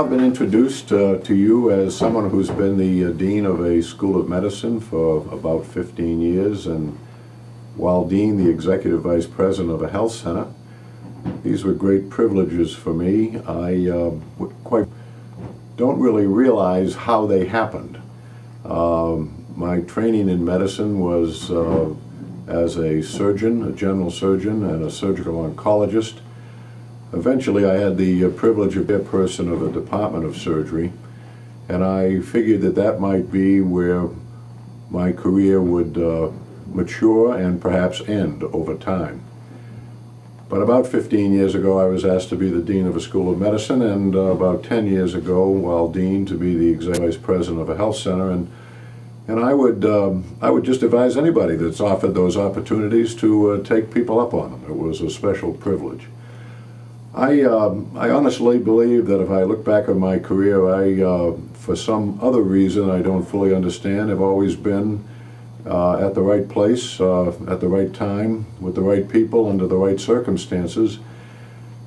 I've been introduced to you as someone who's been the Dean of a School of Medicine for about 15 years, and while Dean, the Executive Vice President of a health center. These were great privileges for me. I quite don't really realize how they happened. My training in medicine was as a surgeon, a general surgeon, and a surgical oncologist. Eventually I had the privilege of being chairperson of the Department of Surgery, and I figured that that might be where my career would mature and perhaps end over time. But about 15 years ago I was asked to be the Dean of a School of Medicine, and about 10 years ago, while Dean, to be the Executive Vice President of a health center, and I would just advise anybody that's offered those opportunities to take people up on them. It was a special privilege. I honestly believe that if I look back on my career, for some other reason I don't fully understand, have always been at the right place, at the right time, with the right people, under the right circumstances.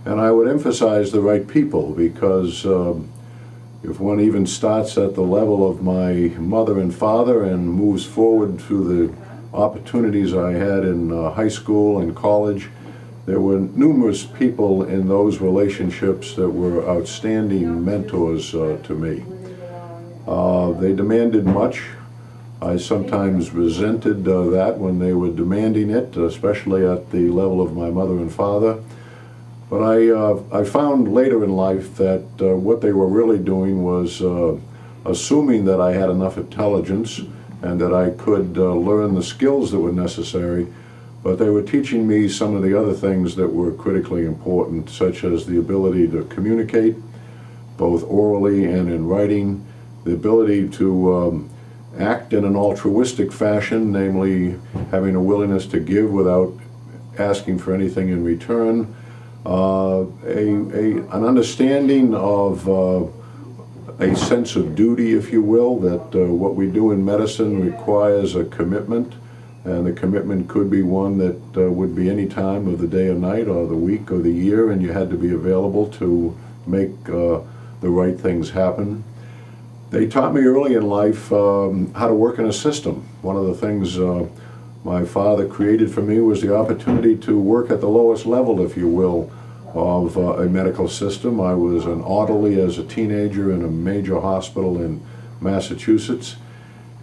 And I would emphasize the right people, because if one even starts at the level of my mother and father and moves forward through the opportunities I had in high school and college, there were numerous people in those relationships that were outstanding mentors to me. They demanded much. I sometimes resented that when they were demanding it, especially at the level of my mother and father. But I found later in life that what they were really doing was assuming that I had enough intelligence and that I could learn the skills that were necessary, but they were teaching me some of the other things that were critically important, such as the ability to communicate, both orally and in writing, the ability to act in an altruistic fashion, namely having a willingness to give without asking for anything in return, an understanding of a sense of duty, if you will, that what we do in medicine requires a commitment, and the commitment could be one that would be any time of the day or night or the week or the year, and you had to be available to make the right things happen. They taught me early in life how to work in a system. One of the things my father created for me was the opportunity to work at the lowest level, if you will, of a medical system. I was an orderly as a teenager in a major hospital in Massachusetts.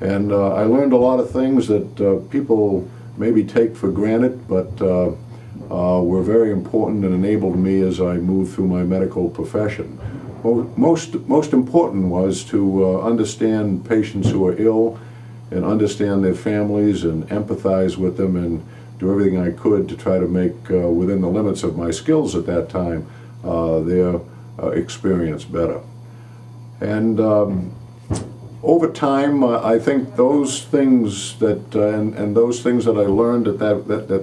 And I learned a lot of things that people maybe take for granted, but were very important and enabled me as I moved through my medical profession. Most important was to understand patients who are ill and understand their families and empathize with them and do everything I could to try to make, within the limits of my skills at that time, their experience better. And over time, I think those things that and those things that I learned at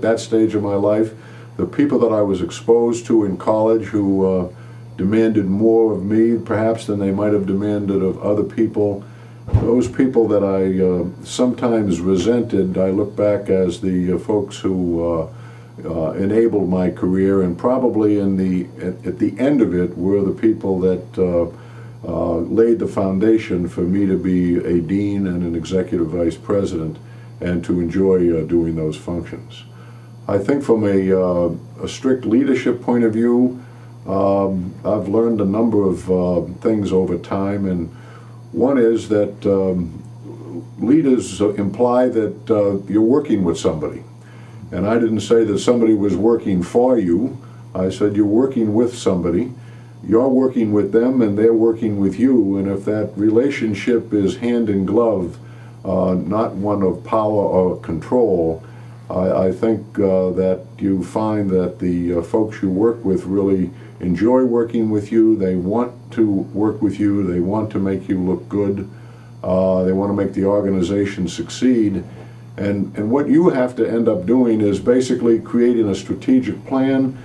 that stage of my life, the people that I was exposed to in college who demanded more of me perhaps than they might have demanded of other people, those people that I sometimes resented, I look back as the folks who enabled my career, and probably at the end of it were the people that laid the foundation for me to be a dean and an executive vice president and to enjoy doing those functions. I think from a strict leadership point of view, I've learned a number of things over time, and one is that leaders imply that you're working with somebody. And I didn't say that somebody was working for you. I said you're working with somebody. You're working with them and they're working with you, and if that relationship is hand in glove, not one of power or control, I think that you find that the folks you work with really enjoy working with you. They want to work with you. They want to make you look good. They want to make the organization succeed. And what you have to end up doing is basically creating a strategic plan,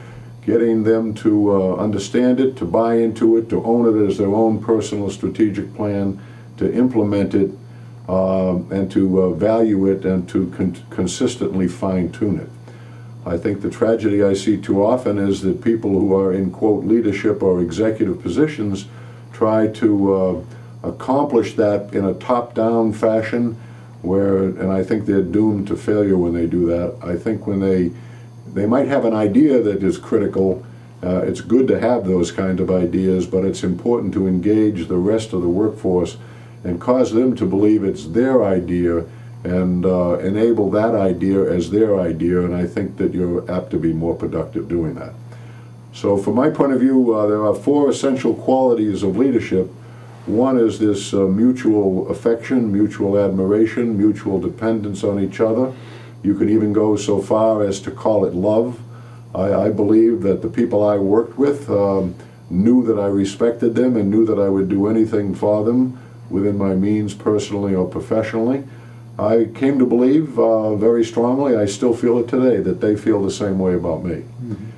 getting them to understand it, to buy into it, to own it as their own personal strategic plan, to implement it, and to value it, and to consistently fine-tune it. I think the tragedy I see too often is that people who are in, quote, leadership or executive positions try to accomplish that in a top-down fashion, and I think they're doomed to failure when they do that. I think when they might have an idea that is critical. It's good to have those kind of ideas, but it's important to engage the rest of the workforce and cause them to believe it's their idea and enable that idea as their idea, and I think that you're apt to be more productive doing that. So from my point of view, there are 4 essential qualities of leadership. One is this mutual affection, mutual admiration, mutual dependence on each other. You can even go so far as to call it love. I believe that the people I worked with knew that I respected them and knew that I would do anything for them within my means, personally or professionally. I came to believe very strongly, I still feel it today, that they feel the same way about me. Mm-hmm.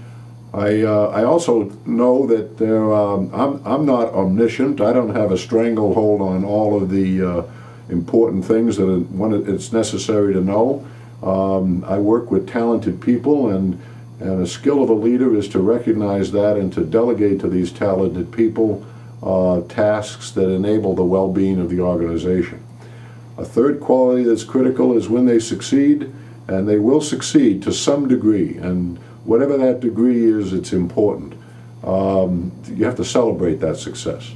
I also know that I'm not omniscient. I don't have a stranglehold on all of the important things that it's necessary to know. I work with talented people, and a skill of a leader is to recognize that and to delegate to these talented people tasks that enable the well-being of the organization. A third quality that's critical is when they succeed, and they will succeed to some degree, and whatever that degree is, it's important. You have to celebrate that success.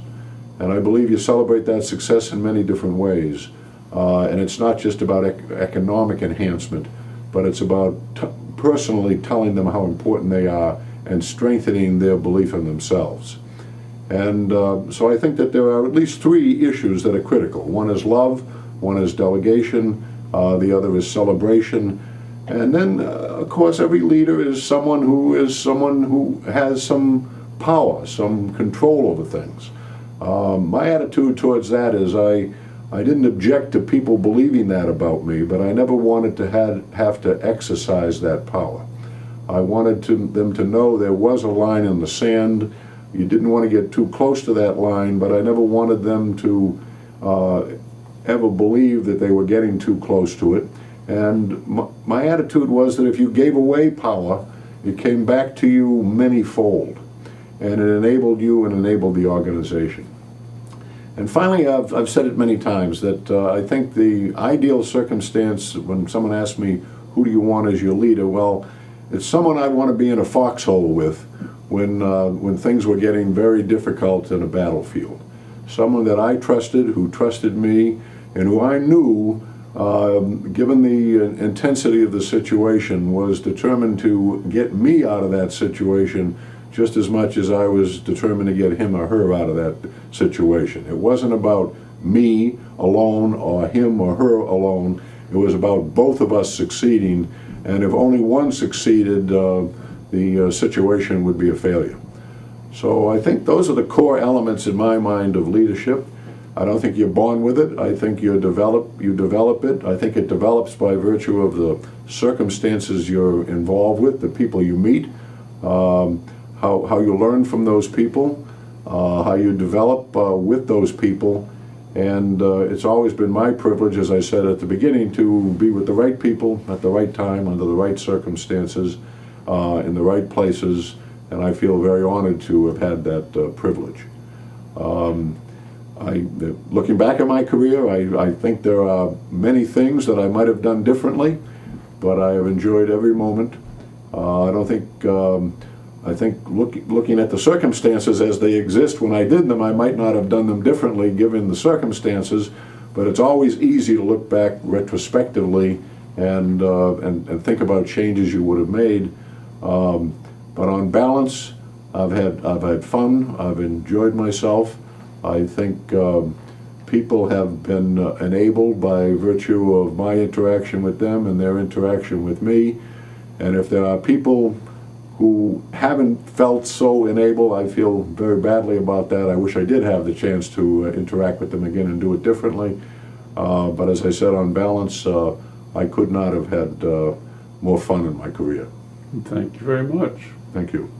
And I believe you celebrate that success in many different ways. And it's not just about economic enhancement, but it's about personally telling them how important they are and strengthening their belief in themselves. And so I think that there are at least 3 issues that are critical. One is love, one is delegation, the other is celebration. And then, of course, every leader is someone who has some power, some control over things. My attitude towards that is I didn't object to people believing that about me, but I never wanted to have to exercise that power. I wanted them to know there was a line in the sand. You didn't want to get too close to that line, but I never wanted them to ever believe that they were getting too close to it. And my attitude was that if you gave away power, it came back to you many-fold, and it enabled you and enabled the organization. And finally, I've said it many times that I think the ideal circumstance when someone asks me, who do you want as your leader? Well, it's someone I want to be in a foxhole with when things were getting very difficult in a battlefield. Someone that I trusted, who trusted me, and who I knew, given the intensity of the situation, was determined to get me out of that situation just as much as I was determined to get him or her out of that situation. It wasn't about me alone or him or her alone. It was about both of us succeeding, and if only one succeeded, the situation would be a failure. So I think those are the core elements in my mind of leadership. I don't think you're born with it. I think you develop it. I think it develops by virtue of the circumstances you're involved with, the people you meet, how you learn from those people, how you develop with those people. And it's always been my privilege, as I said at the beginning, to be with the right people at the right time, under the right circumstances, in the right places, and I feel very honored to have had that privilege. Looking back at my career, I think there are many things that I might have done differently, but I have enjoyed every moment. I think looking at the circumstances as they exist when I did them, I might not have done them differently given the circumstances, but it's always easy to look back retrospectively and think about changes you would have made. But on balance, I've had fun. I've enjoyed myself. I think people have been enabled by virtue of my interaction with them and their interaction with me. And if there are people who haven't felt so enabled, I feel very badly about that. I wish I did have the chance to interact with them again and do it differently. But as I said, on balance, I could not have had more fun in my career. Thank you very much. Thank you.